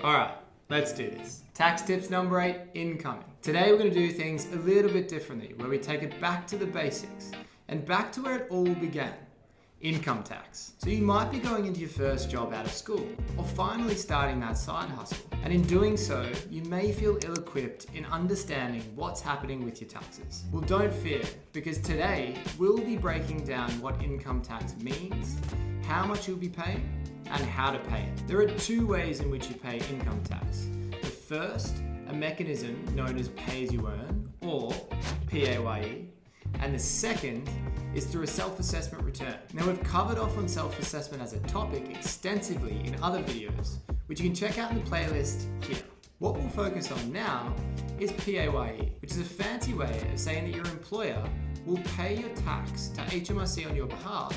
All right, let's do this. Tax tips number 8, incoming. Today we're going to do things a little bit differently, where we take it back to the basics and back to where it all began. Income tax. So you might be going into your first job out of school or finally starting that side hustle. And in doing so, you may feel ill-equipped in understanding what's happening with your taxes. Well, don't fear, because today we'll be breaking down what income tax means, how much you'll be paying, and how to pay it. There are 2 ways in which you pay income tax. The first, a mechanism known as pay-as-you-earn, or PAYE, and the second is through a self-assessment return. Now, we've covered off on self-assessment as a topic extensively in other videos, which you can check out in the playlist here. What we'll focus on now is PAYE, which is a fancy way of saying that your employer will pay your tax to HMRC on your behalf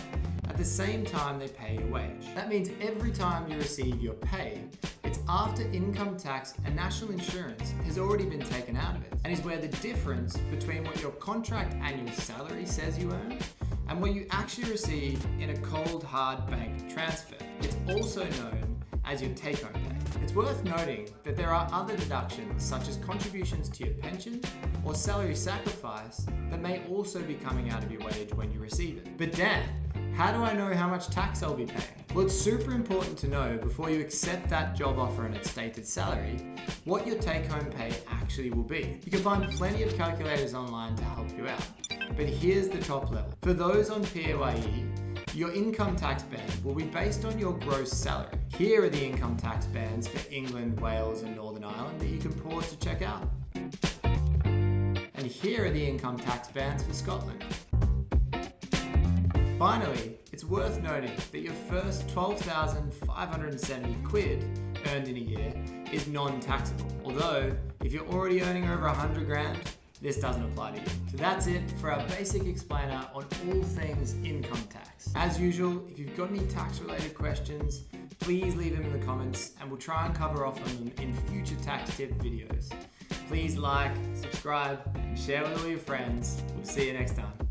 at the same time they pay your wage. That means every time you receive your pay, it's after income tax and national insurance has already been taken out of it, and is where the difference between what your contract annual salary says you earn and what you actually receive in a cold hard bank transfer. It's also known as your take-home pay. It's worth noting that there are other deductions such as contributions to your pension or salary sacrifice that may also be coming out of your wage when you receive it. But Dan, how do I know how much tax I'll be paying? Well, it's super important to know before you accept that job offer and its stated salary, what your take-home pay actually will be. You can find plenty of calculators online to help you out. But here's the top level. For those on PAYE, your income tax band will be based on your gross salary. Here are the income tax bands for England, Wales, and Northern Ireland that you can pause to check out. And here are the income tax bands for Scotland. Finally, it's worth noting that your first 12,570 quid earned in a year is non-taxable. Although, if you're already earning over 100 grand, this doesn't apply to you. So that's it for our basic explainer on all things income tax. As usual, if you've got any tax related questions, please leave them in the comments and we'll try and cover off on them in future tax tip videos. Please like, subscribe, and share with all your friends. We'll see you next time.